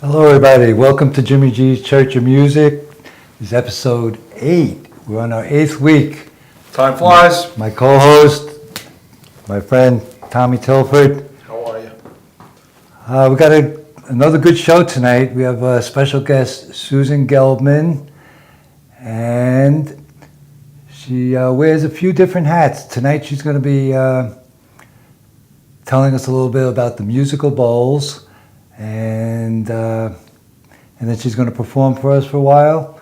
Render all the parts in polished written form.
Hello, everybody. Welcome to Jimmy G's Church of Music. This is episode 8. We're on our 8th week. Time flies. My co-host, my friend Tommy Tilford. How are you? We got another good show tonight. We have a special guest, Susan Gelbman, and she wears a few different hats. Tonight she's going to be telling us a little bit about the musical bowls, and then she's going to perform for us for a while.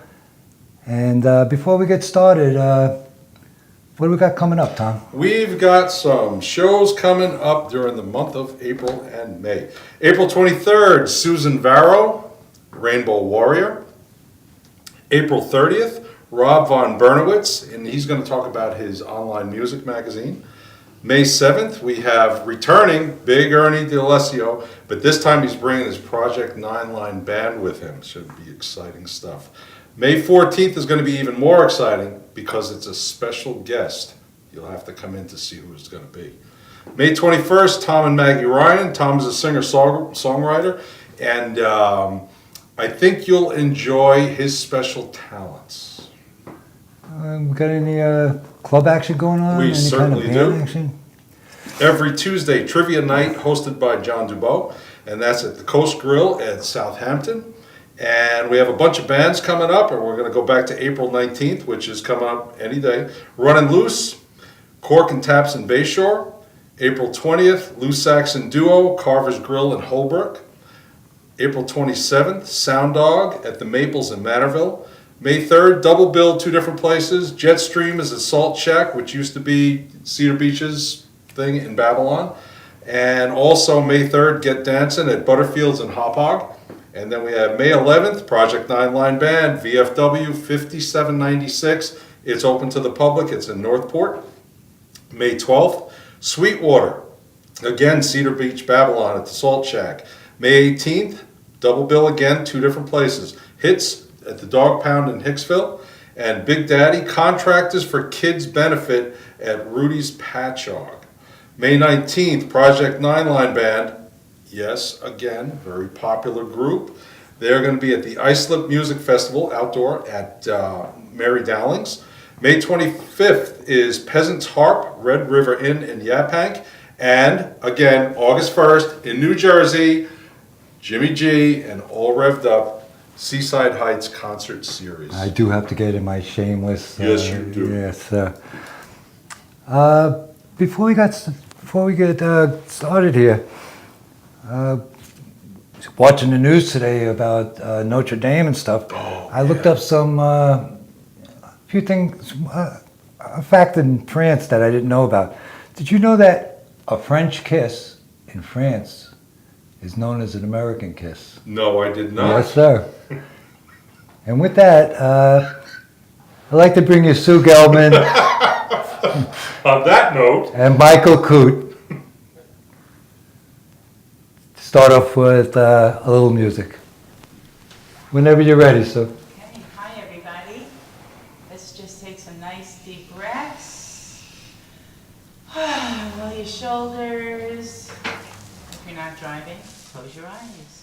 And before we get started, what do we got coming up, Tom? We've got some shows coming up during the month of April and May. April 23rd, Susan Varro, Rainbow Warrior. April 30th, Rob Von Bernowitz, and he's going to talk about his online music magazine. May 7th, we have returning Big Ernie D'Alessio, but this time he's bringing his Project 9-line band with him. Should be exciting stuff. May 14th is going to be even more exciting because it's a special guest. You'll have to come in to see who it's going to be. May 21st, Tom and Maggie Ryan. Tom is a singer-songwriter, and I think you'll enjoy his special talents. We got any club action going on? We any certainly kind of band do. action? Every Tuesday, Trivia Night, hosted by John Dubois, and that's at the Coast Grill at Southampton. And we have a bunch of bands coming up, and we're going to go back to April 19th, which is coming up any day. Runnin' Loose, Cork and Taps in Bayshore. April 20th, Loose Saxon Duo, Carver's Grill in Holbrook. April 27th, Sound Dog at the Maples in Manorville. May 3rd, double bill, 2 different places. Jetstream is at Salt Shack, which used to be Cedar Beach's thing in Babylon. And also May 3rd, Get Dancing at Butterfields and Hop Hog. And then we have May 11th, Project 9-line band, VFW 5796. It's open to the public. It's in Northport. May 12th, Sweetwater. Again, Cedar Beach, Babylon at the Salt Shack. May 18th, double bill again, 2 different places. Hits at the Dog Pound in Hicksville, and Big Daddy, Contractors for Kids Benefit at Rudy's Patchogue. May 19th, Project 9-line band. Yes, again, very popular group. They're going to be at the Islip Music Festival outdoor at Mary Dowling's. May 25th is Peasants Harp, Red River Inn in Yaphank. And again, August 1st in New Jersey, Jimmy G and All Revved Up, Seaside Heights Concert Series. I do have to get in my shameless. Yes, you do. Yes. Before we get started here, watching the news today about Notre Dame and stuff, I looked up some few things, a fact in France that I didn't know about. Did you know that a French kiss in France is known as an American kiss? No, I did not. Yes, sir. And with that, I'd like to bring you Sue Gelbman On that note, and Michael Coote. Start off with a little music. Whenever you're ready, Sue. Okay, hi everybody. Let's just take some nice deep breaths. Roll your shoulders. If you're not driving, close your eyes.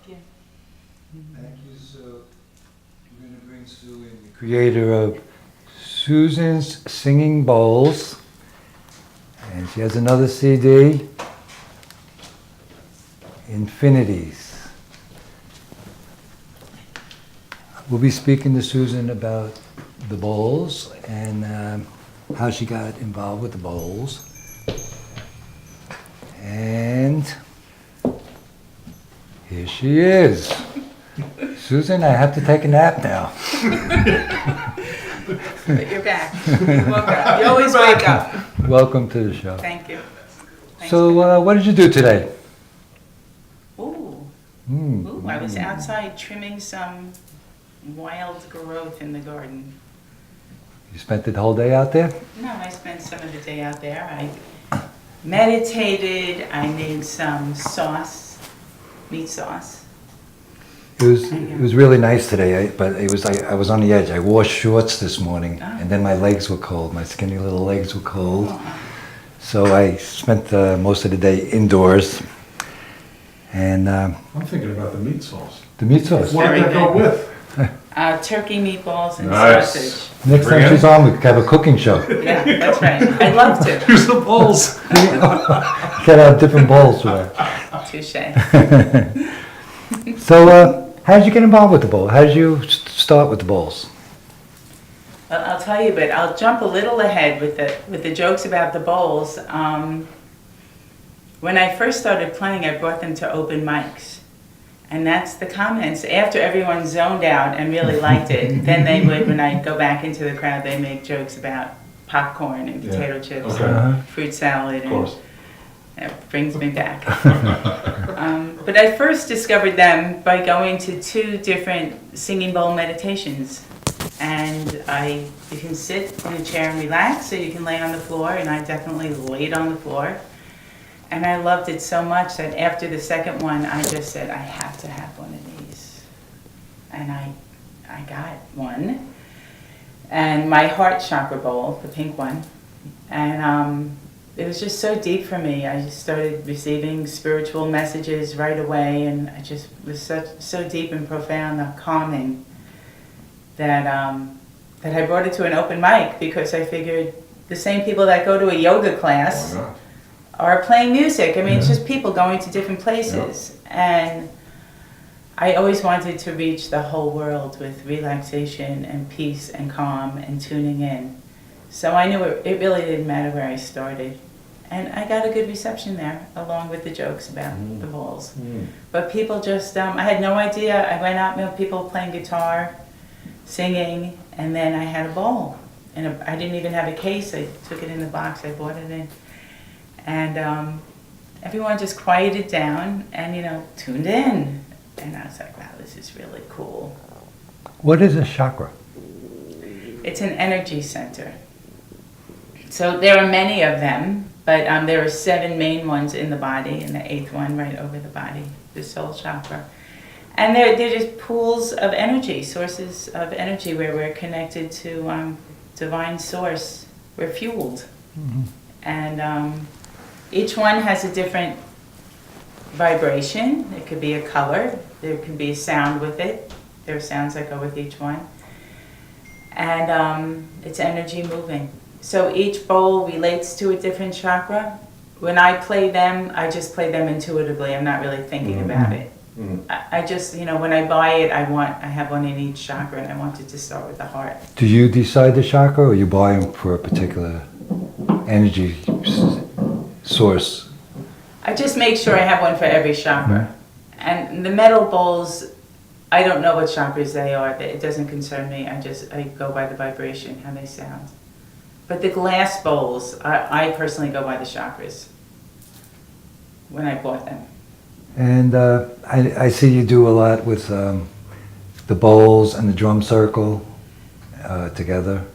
you. Thank you, Sue. We're going to bring Sue in, the creator of Susan's Singing Bowls. And she has another CD, Infinities. We'll be speaking to Susan about the bowls and how she got involved with the bowls. And here she is. Susan, I have to take a nap now. But you're back. You woke up. You always wake up. Welcome to the show. Thank you. Thanks So, what did you do today? Ooh. Mm. Ooh, I was outside trimming some wild growth in the garden. You spent the whole day out there? No, I spent some of the day out there. I meditated. I made some sauce, meat sauce. It was really nice today, but it was like I was on the edge. I wore shorts this morning, Oh. and then my legs were cold. My skinny little legs were cold. Oh. So I spent most of the day indoors. And I'm thinking about the meat sauce. the meat sauce. What did that go with? Turkey meatballs and Nice. sausage. Next Bring time it. she's on, we could have a cooking show. Yeah, that's right. I'd love to. Here's the bowls. Gotta have different bowls for her. Touche. So, how did you get involved with the bowl? How did you start with the bowls? Well, I'll tell you, but I'll jump a little ahead with the jokes about the bowls. When I first started playing, I brought them to open mics. And that's the comments. After everyone zoned out and really liked it, then they would, when I go back into the crowd, they make jokes about popcorn and potato chips Okay. and fruit salad. Of course. And it brings me back. But I first discovered them by going to 2 different singing bowl meditations. And you can sit in a chair and relax, or you can lay on the floor, and I definitely laid on the floor. And I loved it so much that after the second one, I just said, I have to have one of these. And I got one. And my heart chakra bowl, the pink one. And it was just so deep for me. I just started receiving spiritual messages right away, and I just was so deep and profound, calming, that I brought it to an open mic, because I figured the same people that go to a yoga class Why not? are playing music. I mean, it's just people going to different places. And I always wanted to reach the whole world with relaxation and peace and calm and tuning in. So I knew it really didn't matter where I started. And I got a good reception there, along with the jokes about the bowls. But people just, I had no idea. I went out, people playing guitar, singing, and then I had a bowl. And I didn't even have a case. I took it in the box. I bought it in. And everyone just quieted down and, tuned in. And I was like, wow, this is really cool. What is a chakra? It's an energy center. So there are many of them, but there are 7 main ones in the body, and the 8th one right over the body, the soul chakra. And they're just pools of energy, sources of energy where we're connected to divine source. We're fueled. Mm-hmm. And each one has a different vibration. It could be a color. There could be a sound with it. There are sounds that go with each one. And it's energy moving. So each bowl relates to a different chakra. When I play them, I just play them intuitively. I'm not really thinking about it. I just, when I buy it, I have one in each chakra, and I want it to start with the heart. Do you decide the chakra, or you buy them for a particular energy source? I just make sure I have one for every chakra. And the metal bowls, I don't know what chakras they are. It doesn't concern me. I go by the vibration, how they sound. But the glass bowls, I personally go by the chakras when I bought them. And I see you do a lot with the bowls and the drum circle together.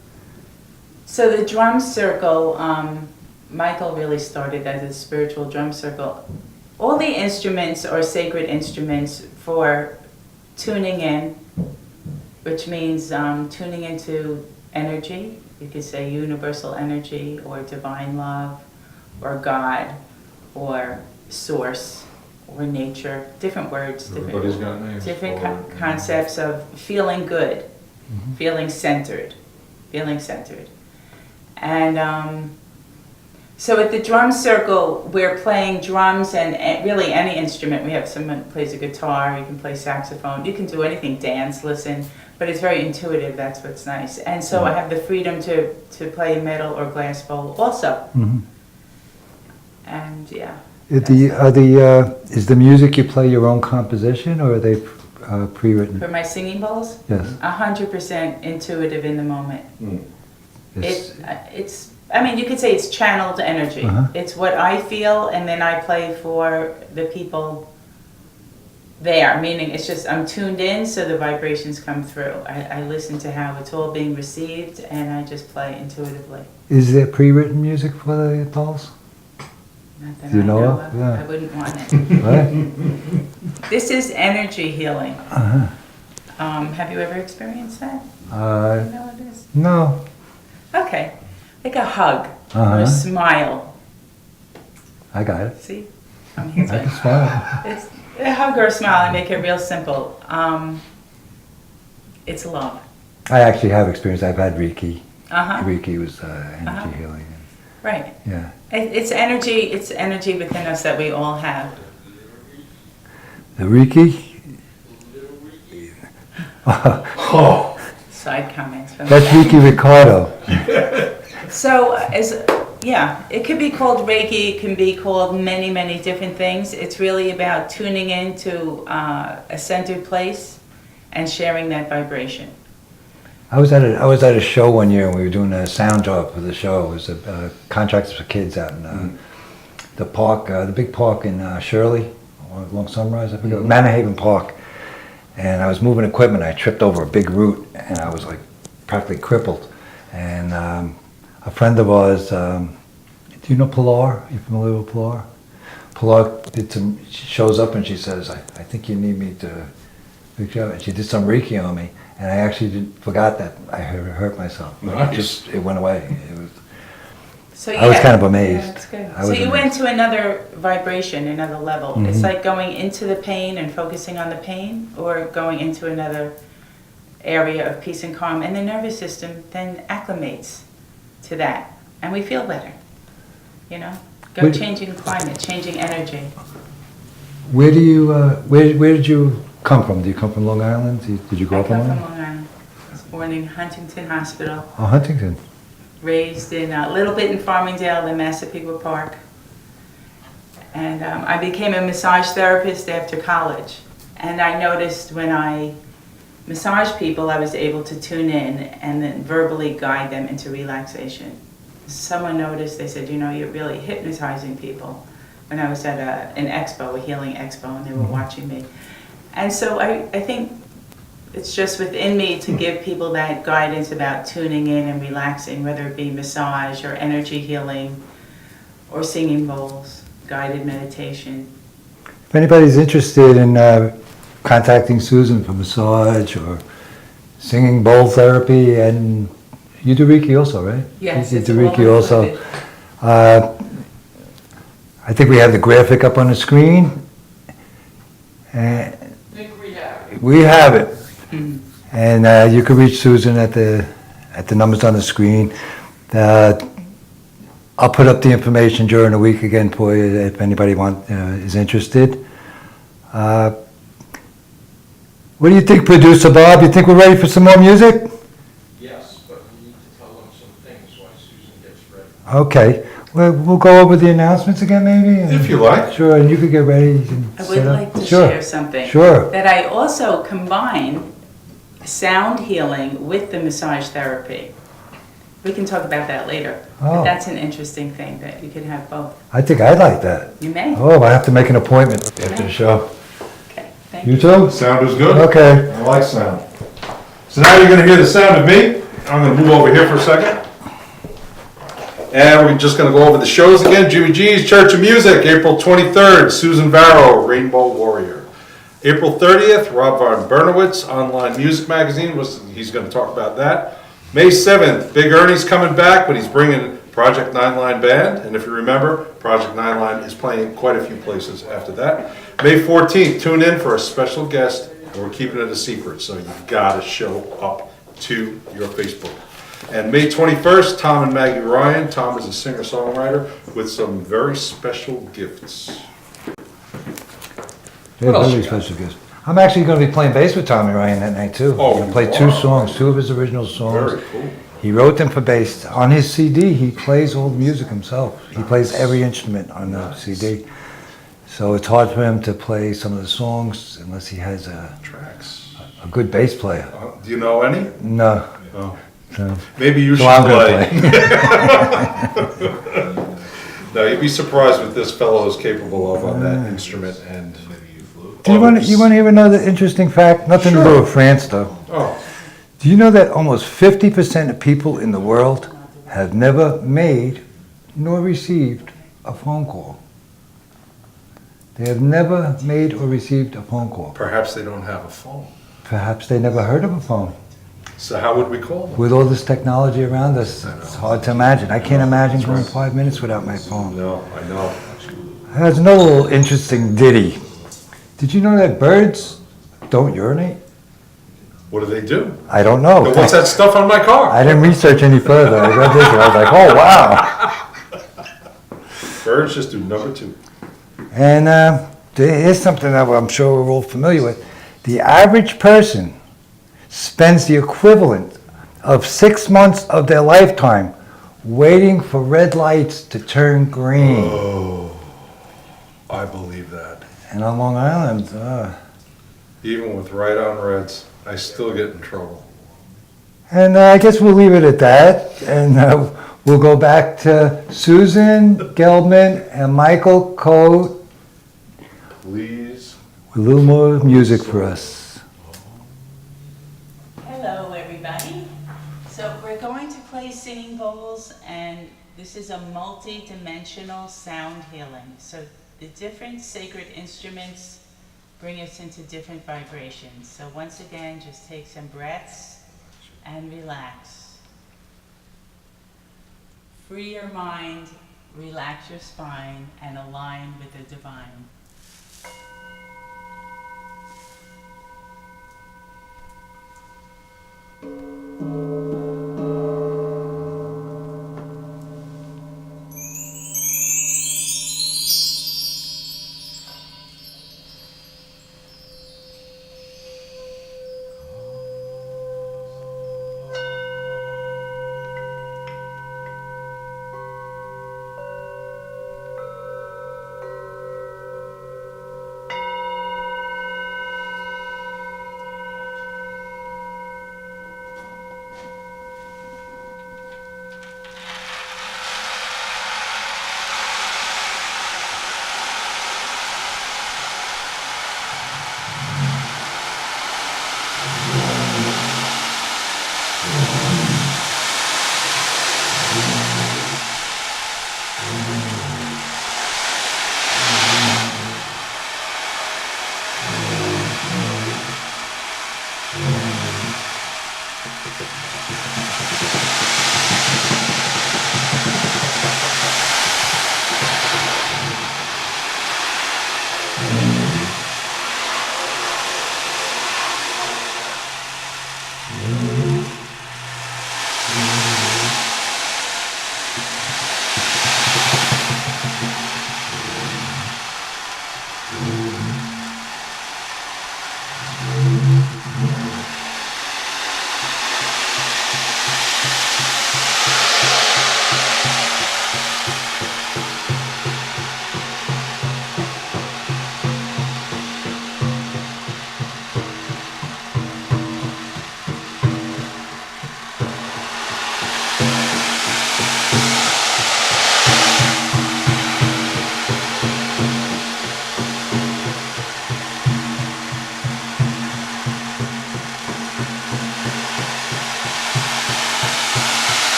So the drum circle, Michael really started as a spiritual drum circle. All the instruments are sacred instruments for tuning in, which means tuning into energy. You could say universal energy, or divine love, or God, or source, or nature, different words, Everybody's got names. different for it. concepts of feeling good, feeling centered. And so at the drum circle, we're playing drums and really any instrument. We have someone who plays a guitar, you can play saxophone, you can do anything, dance, listen, but it's very intuitive, that's what's nice. And so I have the freedom to play metal or glass bowl also. And yeah. Is the music you play your own composition, or are they pre-written? For my singing bowls, Yes. 100% intuitive in the moment. It's- I mean, you could say it's channeled energy. Uh-huh. It's what I feel, and then I play for the people there, meaning it's just I'm tuned in, so the vibrations come through. I listen to how it's all being received, and I just play intuitively. Is there pre-written music for the dolls? Not that Do you I know know of? of. Yeah. I wouldn't want it. Right? This is energy healing. Uh-huh. Have you ever experienced that? You Uh, know what it is? no. Okay. Like a hug or Uh-huh. a smile. I got it. See? I'm here I can to smile. It's a hug or a smile. I make it real simple. It's love. I actually have experience. I've had Reiki. Uh-huh. Reiki was energy Uh-huh. healing. Right. Yeah. It's energy. It's energy within us that we all have. The Reiki? Oh, Side comments. From That's Reiki Ricardo. So, it could be called Reiki, it can be called many, many different things. It's really about tuning into a centered place and sharing that vibration. I was at a show one year and we were doing a sound job for the show. It was a contracts for kids out in the park, the big park in Shirley, along Sunrise, I forget, Manhattan Park. And I was moving equipment. I tripped over a big root and I was like practically crippled. And a friend of ours, do you know Pilar? You familiar with Pilar? Pilar she shows up and she says, I think you need me to reach out. And she did some Reiki on me. And I actually forgot that I had hurt myself. Nice. It went away. It was, So, I was kind of amazed. Yeah, that's good. I So was you went amazed. to another vibration, another level. Mhm. It's like going into the pain and focusing on the pain, or going into another area of peace and calm. And the nervous system then acclimates to that. And we feel better. You know? Changing climate, changing energy. Where do you, where did you come from? Do you come from Long Island? Did you grow I up in come Long from Island? Long Island. I was born in Huntington Hospital. Oh, Huntington. Raised in a little bit in Farmingdale, in Massapequa Park. And I became a massage therapist after college. And I noticed when I massage people, I was able to tune in and then verbally guide them into relaxation. Someone noticed, they said, you're really hypnotizing people. When I was at an expo, a healing expo, and they were watching me. And so I think it's just within me to give people that guidance about tuning in and relaxing, whether it be massage or energy healing or singing bowls, guided meditation. If anybody's interested in contacting Susan for massage or singing bowl therapy, and you do Reiki also, right? Yes, you it's do all Reiki also. included. I think we have the graphic up on the screen. And we have it. Mhm. And you can reach Susan at the numbers on the screen. I'll put up the information during the week again for you if anybody is interested. What do you think, producer Bob? You think we're ready for some more music? Yes, but we need to tell them some things while Susan gets ready. Okay. Well, we'll go over the announcements again, maybe? if you like. Sure, and you could get ready. And I would set up. like to Sure. share something. Sure. That I also combine sound healing with the massage therapy. We can talk about that later. But Oh. that's an interesting thing, that you can have both. I think I'd like that. You may. Oh, I have to make an appointment after the show. Okay, thank You you. too? Sound is good? Okay. I like sound. So now you're gonna hear the sound of me. I'm gonna move over here for a second. And we're just gonna go over the shows again. Jimmy G's Church of Music, April 23rd, Susan Varro, Rainbow Warrior. April 30th, Rob Von Bernowitz, Online Music Magazine, he's gonna talk about that. May 7th, Big Ernie's coming back, but he's bringing Project 9 Band, and if you remember, Project 9 is playing quite a few places after that. May 14th, tune in for a special guest, and we're keeping it a secret, so you've got to show up to your Facebook. And May 21st, Tom and Maggie Ryan. Tom is a singer-songwriter with some very special gifts. They're else really you got? special gifts. I'm actually going to be playing bass with Tommy Ryan that night too. Oh, I'm going to play two wow. songs, two of his original songs. Very cool. He wrote them for bass. On his CD, he plays all the music himself. He plays every instrument on the CD. So it's hard for him to play some of the songs unless he has a Tracks. good bass player. Do you know any? No. Oh. No. Maybe you So should I'm play. going to play. No, you'd be surprised what this fellow is capable of on that instrument. And Do you want to hear another interesting fact? Nothing to do Sure. with France, though. Oh, Do you know that almost 50% of people in the world have never made nor received a phone call? They have never made or received a phone call. perhaps they don't have a phone. Perhaps they never heard of a phone. So how would we call them? With all this technology around us, it's hard to imagine. I can't imagine going 5 minutes without my phone. No, I know. There's another little interesting ditty. Did you know that birds don't urinate? What do they do? I don't know. Now, what's that stuff on my car? I didn't research any further. I read this and I was like, oh, wow. Birds just do number 2. And here's something that I'm sure we're all familiar with. The average person spends the equivalent of 6 months of their lifetime waiting for red lights to turn green. Oh, I believe that. And on Long Island, Even with right on reds, I still get in trouble. and I guess we'll leave it at that. And we'll go back to Susan Gelbman and Michael Coote Please. with a little more music for us. Hello, everybody. So we're going to play singing bowls, and this is a multi-dimensional sound healing. So the different sacred instruments bring us into different vibrations. So once again, just take some breaths and relax. Free your mind, relax your spine, and align with the divine.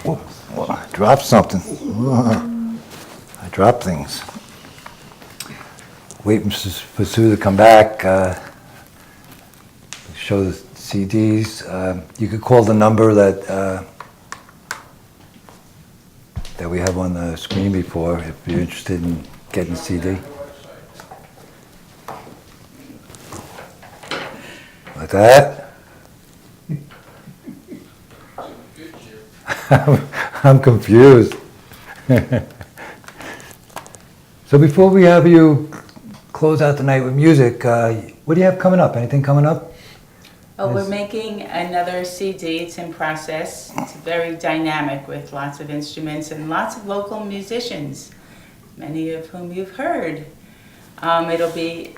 Whoa, I dropped something. I dropped things. Waiting for Sue to come back. Show the CDs. You could call the number that we have on the screen before if you're interested in getting a CD. Like that. I'm confused. So before we have you close out the night with music, what do you have coming up? Anything coming up? Oh, we're making another CD. It's in process. It's very dynamic with lots of instruments and lots of local musicians, many of whom you've heard. It'll be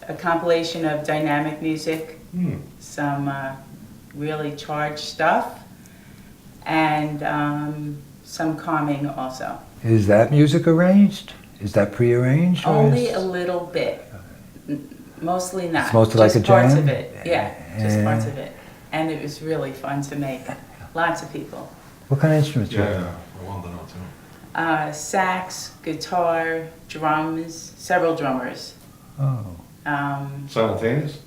a compilation of dynamic music, some really charged stuff, and some calming also. Is that music arranged? Is that pre-arranged? or Only is- a little bit. Mostly not. It's mostly like Just a parts jam? of it, yeah, just Yeah. parts of it. And it was really fun to make. Lots of people. What kind of instruments? do you have? I wanted to know too. Sax, guitar, drums, several drummers. Oh, Simultaneous?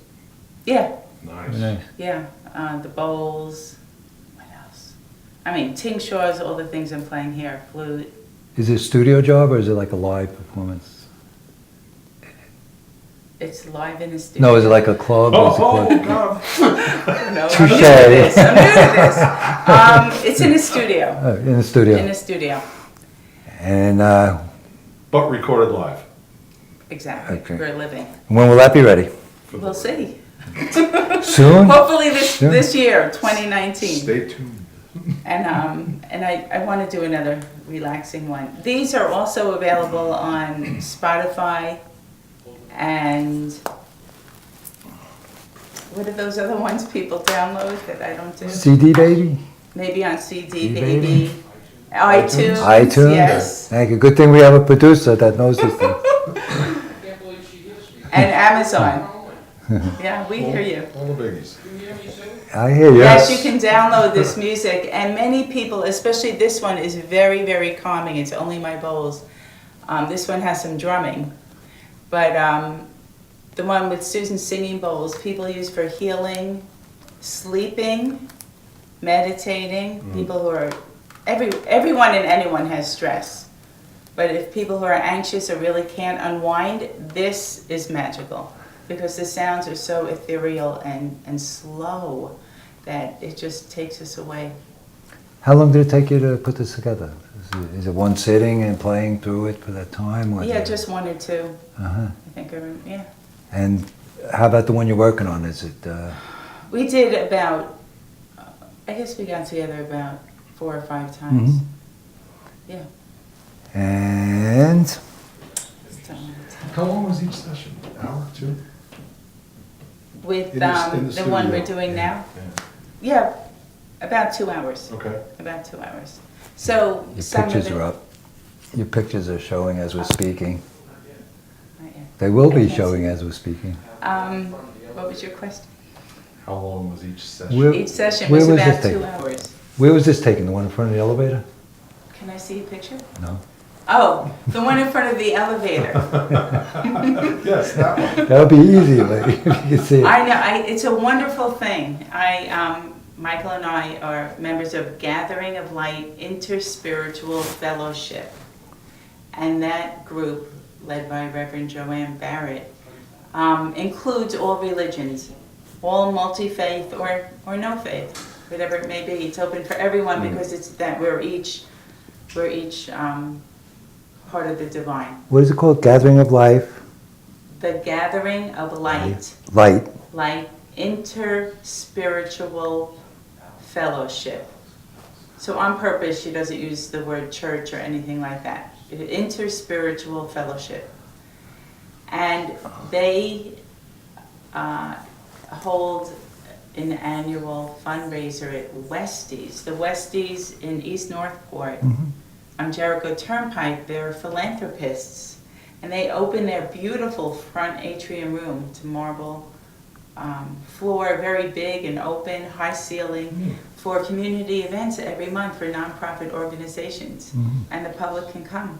Yeah, Nice. nice. yeah. The bowls. What else? I mean, Ting Shaw's, all the things I'm playing here. Flute. Is it a studio job or is it like a live performance? It's live in the studio. No, is it like a club? or is it club? God. No, Touche. I'm new to this. I'm new to this. It's in a studio. Oh, in the studio. In a studio. And But recorded live. Exactly. Okay. We're living. when will that be ready? We'll see. Soon? Hopefully Sure. this year, 2019. Stay tuned. And I want to do another relaxing one. These are also available on Spotify and what are those other ones people download that I don't do? CD Baby? Maybe on CD, CD Baby, Baby. iTunes. iTunes? Yes. Thank you. Good thing we have a producer that knows this thing. Can't believe she hears me. And Amazon. Yeah, we hear you. All the biggies. Can you hear me, Sue? I hear you. Yes, you can download this music, and many people, especially this one, is very, very calming. It's only my bowls. This one has some drumming, but the one with Susan singing bowls, people use for healing, sleeping, meditating. People who are everyone and anyone has stress, but if people who are anxious or really can't unwind, this is magical. Because the sounds are so ethereal and slow that it just takes us away. How long did it take you to put this together? Is it one sitting and playing through it for that time? or Yeah, is it- just one or two. Uh-huh. I think, yeah. And how about the one you're working on? Is it, We did about, I guess we got together about 4 or 5 times. Mhm. Yeah. and So, How long was each session? An hour, 2? with In the the one we're studio. doing now, yeah, about 2 hours. Okay. About 2 hours. So your some of pictures it- are up? Your pictures are showing as we're speaking. Not yet. They will be Okay. showing as we're speaking. What was your question? How long was each session? Where- Each session where was was about this 2 taken? hours. Where was this taken? The one in front of the elevator? Can I see a picture? No. Oh, the one in front of the elevator. Yes, that one. That would be easy if you could see it. I know, it's a wonderful thing. Michael and I are members of Gathering of Light Interspiritual Fellowship. And that group, led by Reverend Joanne Barrett, includes all religions, all multi-faith or no faith, whatever it may be. It's open for everyone because it's that we're each part of the divine. What is it called? Gathering of Life? The Gathering of Light. Light. Like interspiritual fellowship. So on purpose, she doesn't use the word church or anything like that. Interspiritual fellowship. And they hold an annual fundraiser at Westies. The Westies in East Northport on Jericho Turnpike, they're philanthropists. And they open their beautiful front atrium room to marble floor, very big and open, high ceiling, for community events every month for nonprofit organizations, and the public can come.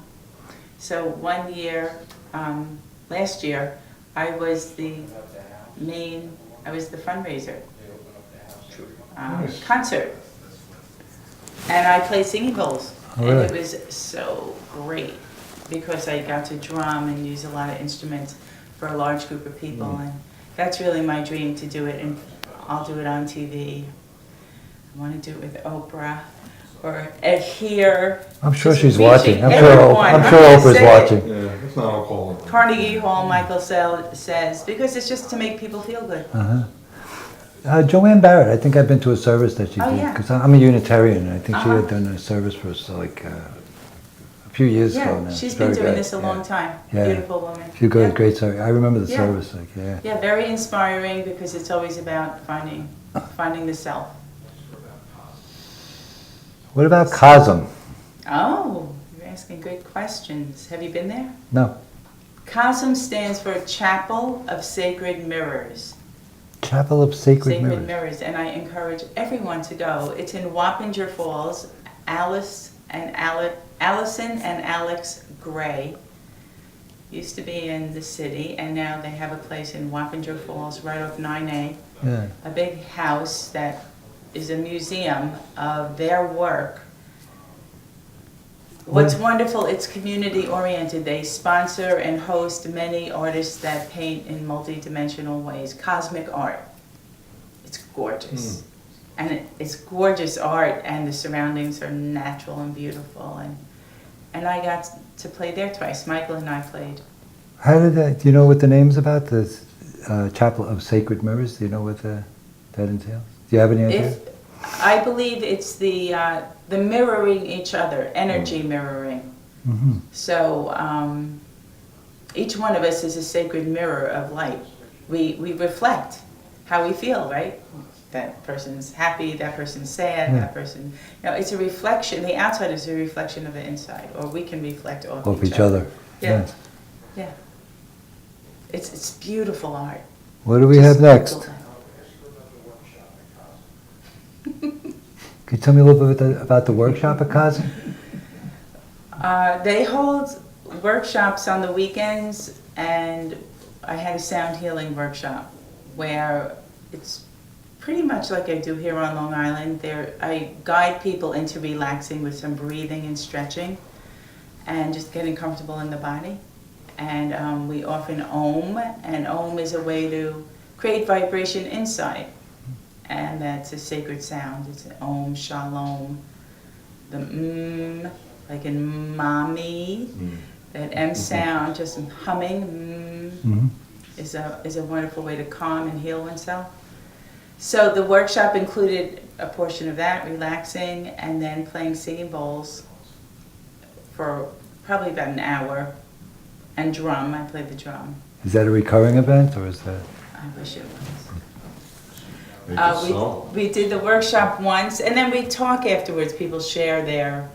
So one year, last year, I was the fundraiser concert, and I played singing bowls, Oh, really? and it was so great because I got to drum and use a lot of instruments for a large group of people, and that's really my dream, to do it, and I'll do it on TV. I want to do it with Oprah or here. I'm sure Just she's reaching watching. I'm everyone. sure I'm Oprah's saying. watching. Yeah, that's not all calling. Carnegie Hall, Michael says, because it's just to make people feel good. Joanne Barrett, I think I've been to a service that she Oh, did, yeah. because I'm a Unitarian, and I think she Uh-huh. had done a service for us like a few years ago now. Yeah, she's It's been very doing good. this a long time. Yeah. Beautiful woman. She's good, Yeah. great service. I remember the Yeah. service, like, yeah. Yeah, very inspiring because it's always about finding the self. What about COSM? Oh, you're asking good questions. Have you been there? No, COSM stands for Chapel of Sacred Mirrors. Chapel of Sacred Mirrors. Mirrors, and I encourage everyone to go. It's in Wappinger Falls. Allison and Alex Gray used to be in the city, and now they have a place in Wappinger Falls right off 9A. Yeah. A big house that is a museum of their work. What's wonderful, it's community oriented. They sponsor and host many artists that paint in multi-dimensional ways, cosmic art. It's gorgeous. And it's gorgeous art, and the surroundings are natural and beautiful. And I got to play there twice. Michael and I played. How did that, do you know what the name's about, the Chapel of Sacred Mirrors? Do you know what that entails? Do you have any idea? I believe it's the mirroring each other, energy mirroring. Mm-hmm. So each one of us is a sacred mirror of light. We reflect how we feel, right? That person's happy, that person's sad, Yeah. that person, it's a reflection. The outside is a reflection of the inside, or we can reflect off Of each other. Yeah. Yeah. It's beautiful art. What do we Just have next? Google that. Can you tell me a little bit about the workshop at COSM? They hold workshops on the weekends, and I had a sound healing workshop where it's pretty much like I do here on Long Island. I guide people into relaxing with some breathing and stretching and just getting comfortable in the body. And we often Om, and Om is a way to create vibration inside. And that's a sacred sound. It's an Om, Shalom. The like in mommy, that M sound, just humming, is a wonderful way to calm and heal oneself. So the workshop included a portion of that, relaxing, and then playing singing bowls for probably about an hour, and drum. I played the drum. Is that a recurring event, or is that? I wish it was. So. We did the workshop once, and then we talk afterwards. People share their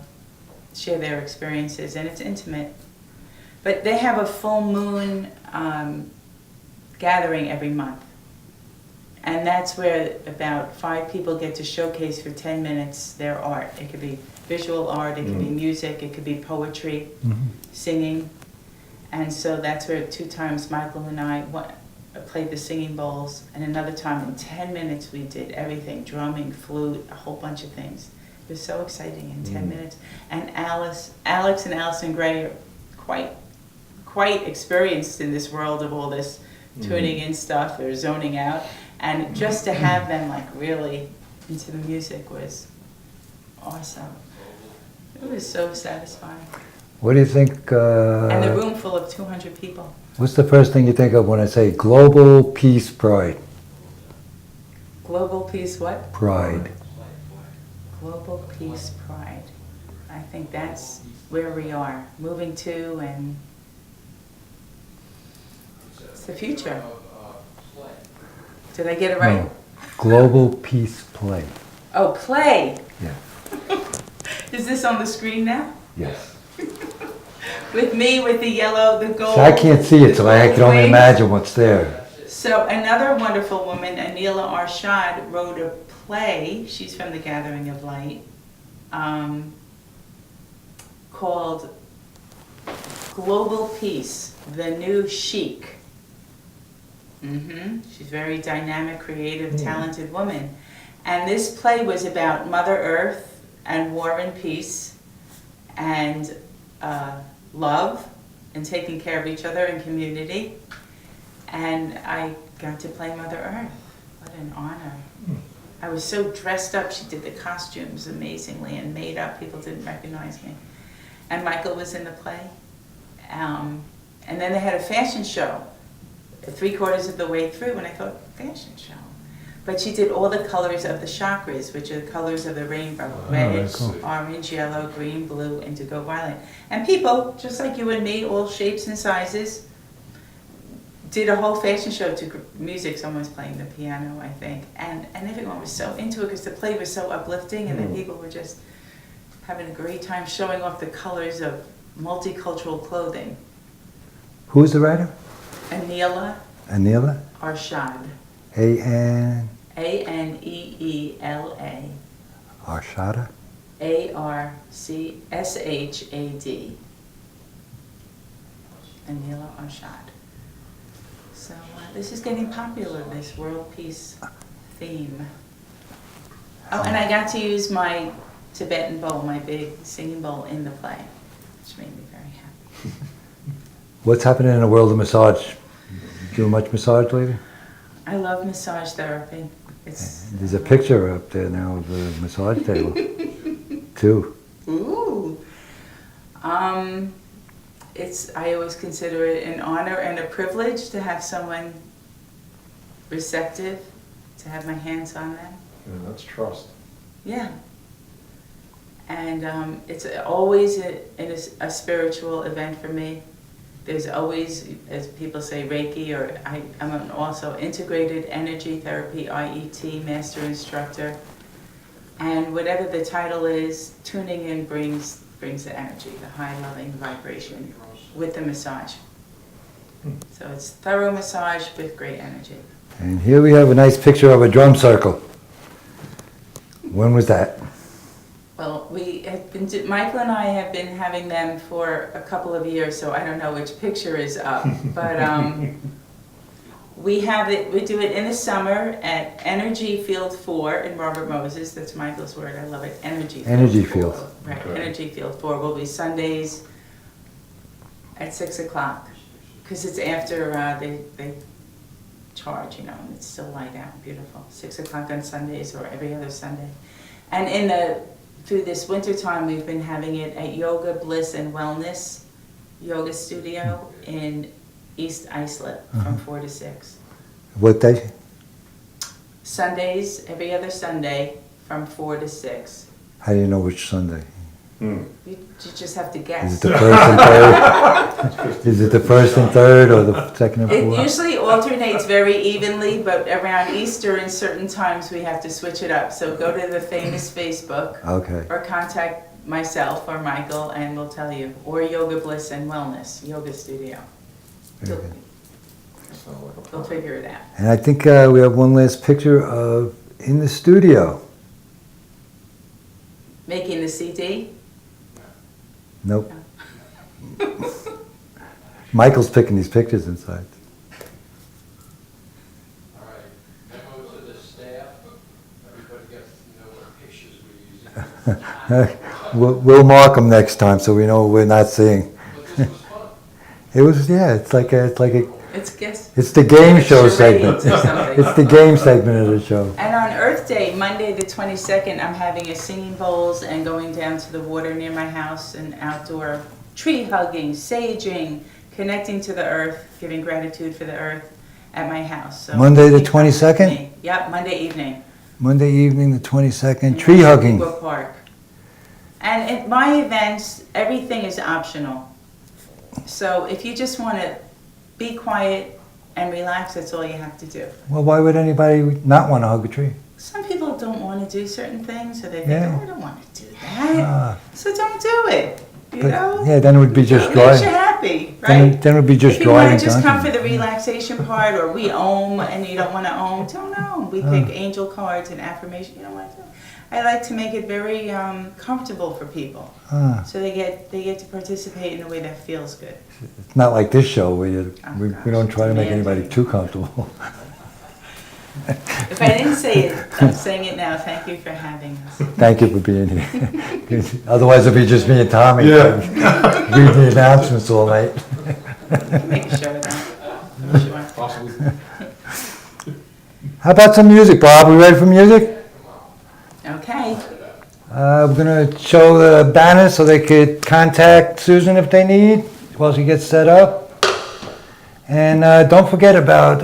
experiences, and it's intimate. But they have a full moon gathering every month, and that's where about 5 people get to showcase for 10 minutes their art. It could be visual art, it could be music, it could be poetry, singing, and so that's where 2 times Michael and I played the singing bowls, and another time in 10 minutes we did everything, drumming, flute, a whole bunch of things. It was so exciting in 10 minutes. And Alex and Allison Gray are quite experienced in this world of all this tuning in stuff or zoning out, and just to have them like really into the music was awesome. It was so satisfying. What do you think? And the room full of 200 people. What's the first thing you think of when I say global peace pride? Global peace what? Pride. Global peace pride. I think that's where we are moving to, and it's the future. Did I get it right? No. Global peace play. Oh, play. Yeah. Is this on the screen now? Yes. With me, with the yellow, the gold. So I can't see it, so I can only wings. imagine what's there. So another wonderful woman, Anila Arshad, wrote a play. She's from the Gathering of Light, called Global Peace, the New Chic. She's a very dynamic, creative, talented woman. And this play was about Mother Earth and war and peace and love and taking care of each other and community. And I got to play Mother Earth. What an honor. I was so dressed up. She did the costumes amazingly and made up. People didn't recognize me. And Michael was in the play. And then they had a fashion show 3/4 of the way through, and I thought, fashion show. But she did all the colors of the chakras, which are the colors of the rainbow. Red, cool. orange, yellow, green, blue, indigo, violet. And people, just like you and me, all shapes and sizes, did a whole fashion show to music. Someone was playing the piano, I think. And everyone was so into it because the play was so uplifting, and the people were just having a great time showing off the colors of multicultural clothing. Who's the writer? Anila Anila? Arshad. A-N... Aneela. Arshada? Arcshad. Anila Arshad. So this is getting popular, this world peace theme. Oh, and I got to use my Tibetan bowl, my big singing bowl, in the play, which made me very happy. What's happening in the world of massage? Do much massage lately? I love massage therapy. It's There's a picture up there now of the massage table. Too. Ooh. I always consider it an honor and a privilege to have someone receptive, to have my hands on them. Yeah, that's trust. Yeah. And it's always a spiritual event for me. There's always, as people say, Reiki, or I'm also integrated energy therapy, IET, master instructor. And whatever the title is, tuning in brings the energy, the high loving vibration with the massage. So it's thorough massage with great energy. And here we have a nice picture of a drum circle. When was that? Well, Michael and I have been having them for a couple of years, so I don't know which picture is up. But we do it in the summer at Energy Field 4 in Robert Moses. That's Michael's word. I love it. Energy Field 4. Right, Okay. Energy Field 4 will be Sundays at 6 o'clock. Because it's after they charge, and it's still light out, beautiful. 6 o'clock on Sundays or every other Sunday. And through this winter time, we've been having it at Yoga Bliss and Wellness Yoga Studio in East Islip from 4 to 6. What day? Sundays, every other Sunday from 4 to 6. How do you know which Sunday? You just have to Is guess. it the first and third? Is it the first and third or the second and It fourth? usually alternates very evenly, but around Easter and certain times we have to switch it up. So go to the famous Facebook Okay. or contact myself or Michael and we'll tell you. Or Yoga Bliss and Wellness Yoga Studio. Very good. We'll figure it out. And I think we have one last picture of in the studio. Making the CD. Nope. Michael's picking these pictures inside. All right, memo to the staff, everybody gets to know what pictures we're using. We'll mark them next time so we know what we're not seeing. But this was fun. It was, yeah, it's the game show Charades segment. or something. It's the game segment of the show. And on Earth Day, Monday the 22nd, I'm having a singing bowls and going down to the water near my house and outdoor tree hugging, saging, connecting to the earth, giving gratitude for the earth at my house. So Monday the please come with 22nd? me. Yep, Monday evening. Monday evening, the 22nd, tree hugging. Eagle Park. And at my events, everything is optional. So if you just want to be quiet and relax, that's all you have to do. Well, why would anybody not want to hug a tree? Some people don't want to do certain things, or they think, Yeah. oh, I don't want to do that. Ah, So don't do it, you but, know? yeah, then it would be just It makes you dry. happy. happy, right? Then it'll be just If you want driving to just come for country. the relaxation part, or we ohm and you don't want to ohm, don't ohm. We pick angel cards and affirmation. You know what? I like to make it very comfortable for people, Ah, so they get to participate in a way that feels good. it's not like this show where we gosh, don't try to make man. anybody too comfortable. If I didn't say it, I'm saying it now. Thank you for having us. Thank you for being here. Otherwise, it'll be just me and Tommy. Yeah. Read the announcements all night. Make a show of that. I'm sure. Possibly. How about some music, Bob? We ready for music? Okay. We're gonna show the banner so they could contact Susan if they need while she gets set up. And don't forget about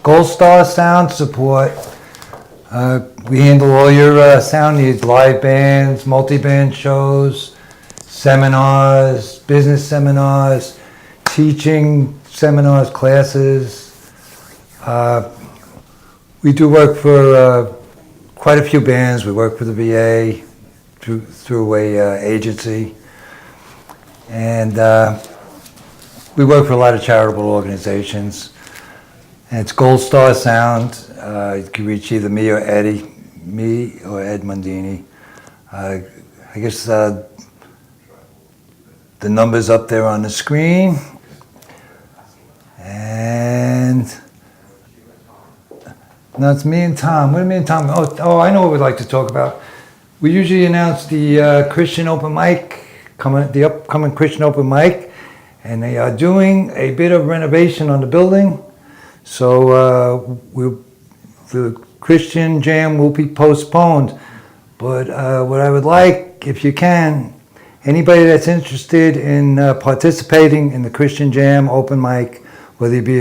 Gold Star Sound Support. We handle all your sound needs, live bands, multi-band shows, seminars, business seminars, teaching seminars, classes. We do work for quite a few bands. We work for the VA through a agency, and we work for a lot of charitable organizations. And it's Gold Star Sound. You can reach either me or Ed Mundini. I guess the number's up there on the screen. And no, it's me and Tom. What do me and Tom? Oh, I know what we'd like to talk about. We usually announce the Christian open mic, the upcoming Christian open mic, and they are doing a bit of renovation on the building. So the Christian Jam will be postponed. But what I would like, if you can, anybody that's interested in participating in the Christian Jam open mic, whether you be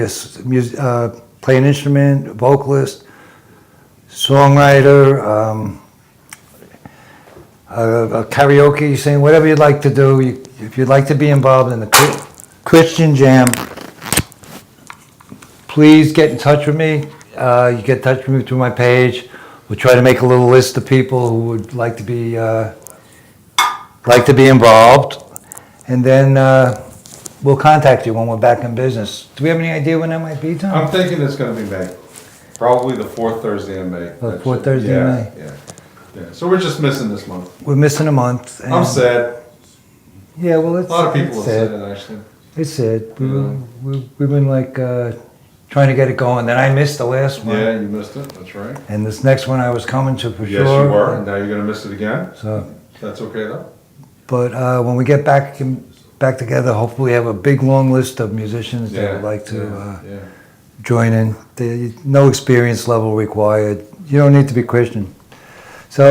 play an instrument, a vocalist, songwriter, a karaoke singer, whatever you'd like to do, if you'd like to be involved in the Christian Jam, please get in touch with me. You get in touch with me through my page. We'll try to make a little list of people who would like to be involved, and then we'll contact you when we're back in business. Do we have any idea when that might be, Tom? I'm thinking it's gonna be May. Probably the fourth Thursday in May. The fourth Thursday in May. Yeah. So we're just missing this month. We're missing a month. and- I'm sad. Yeah, well, it's A lot of people it's are sad. sad, actually. It's sad. We've been like trying to get it going. Then I missed the last one. Yeah, you missed it, that's right. And this next one I was coming to for Yes, sure. you were, and now you're gonna miss it again. So, That's okay though. but when we get back together, hopefully we have a big long list of musicians that would like to Yeah. join in. No experience level required. You don't need to be Christian. So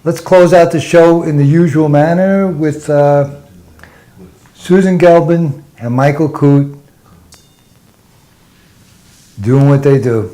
let's close out the show in the usual manner with Susan Gelbman and Michael Coote doing what they do.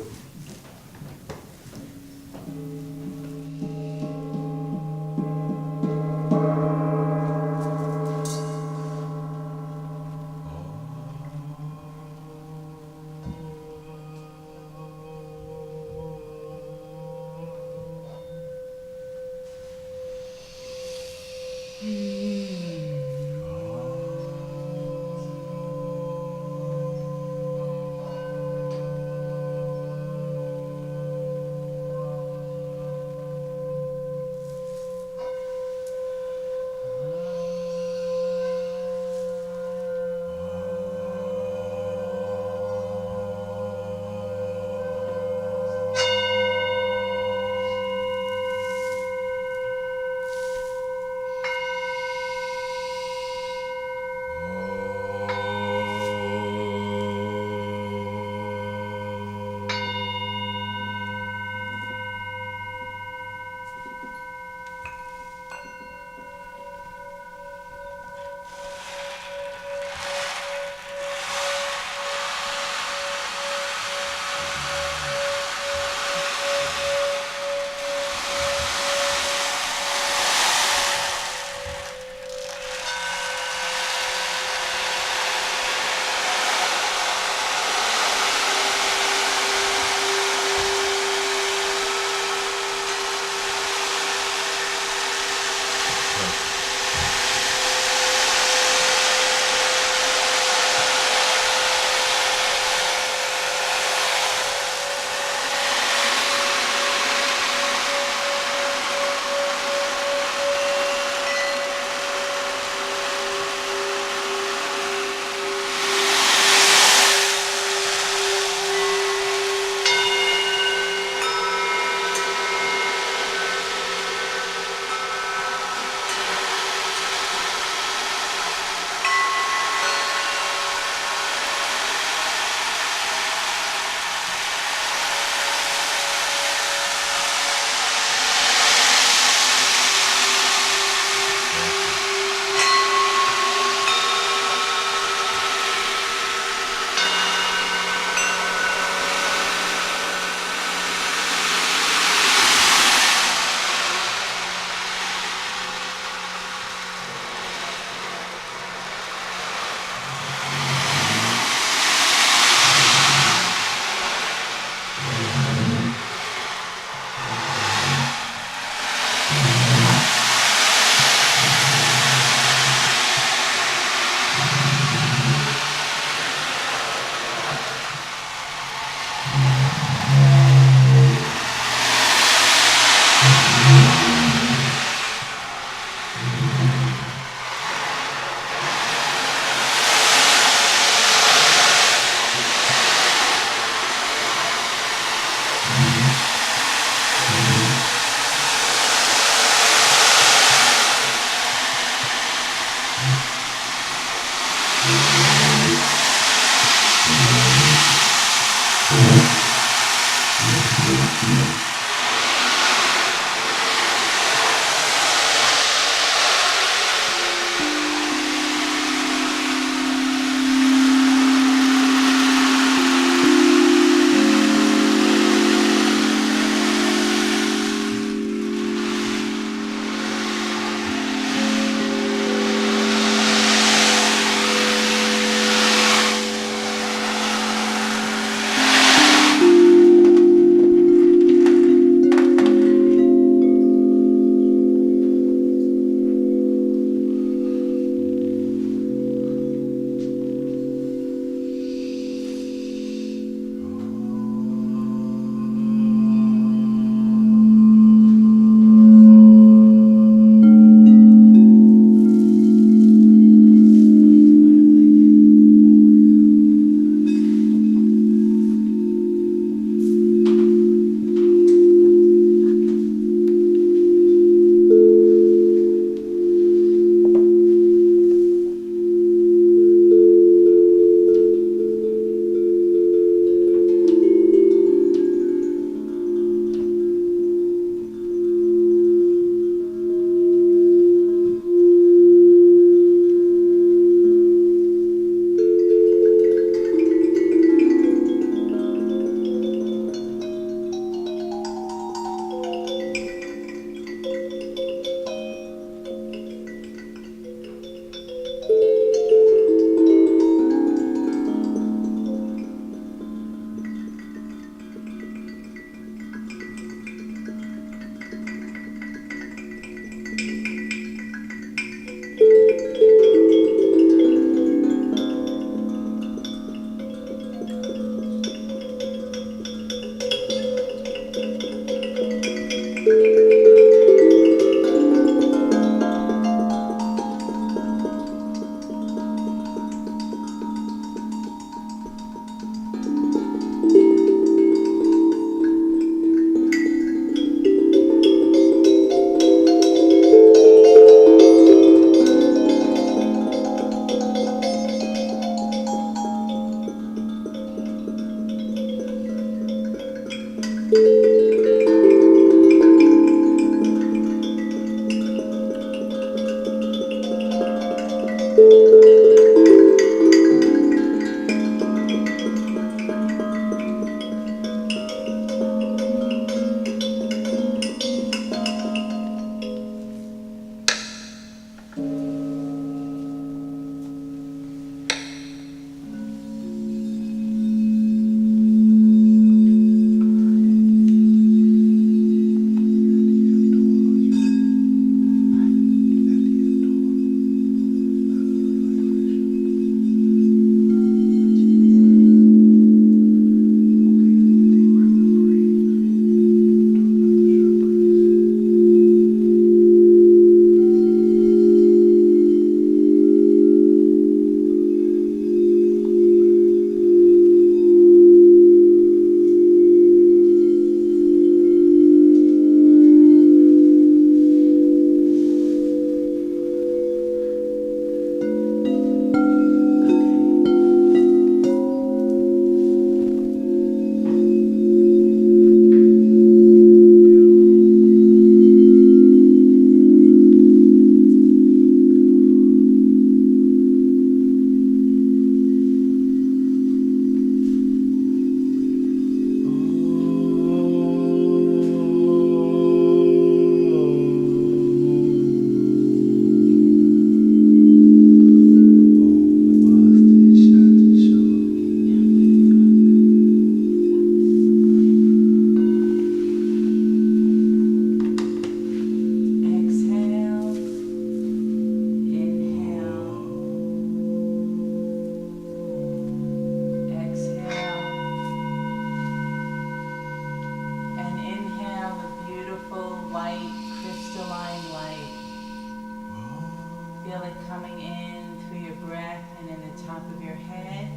Feel it coming in through your breath and in the top of your head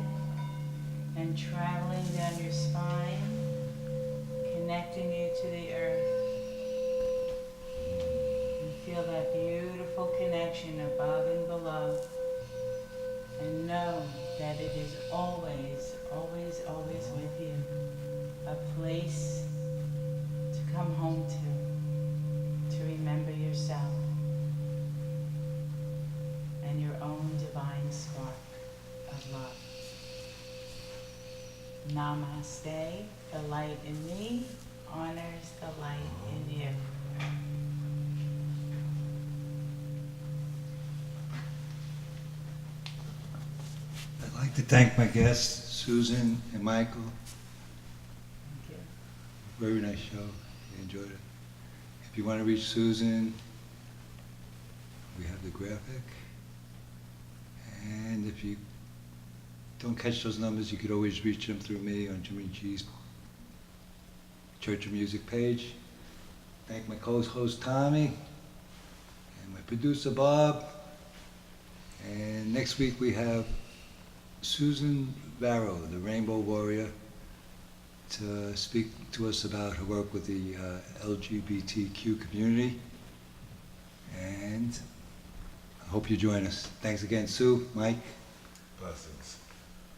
and traveling down your spine, connecting you to the earth. And feel that beautiful connection above and below. And know that it is always, always, always with you. A place to come home to remember yourself and your own divine spark of love. Namaste. The light in me honors the light in you. I'd like to thank my guests, Susan and Michael. Thank you. Very nice show. I enjoyed it. If you want to reach Susan, we have the graphic. And if you don't catch those numbers, you could always reach them through me on Jimmy G's Church of Music page. Thank my co-host Tommy and my producer Bob. And next week we have Susan Varro, the Rainbow Warrior, to speak to us about her work with the LGBTQ community. And I hope you join us. Thanks again, Sue, Mike. Blessings.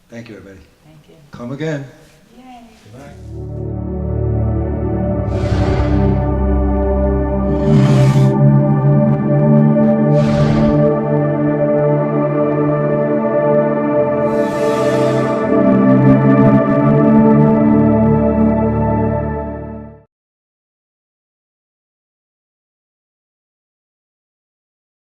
Thank you, everybody. Thank you. Come again. Yay. Good night.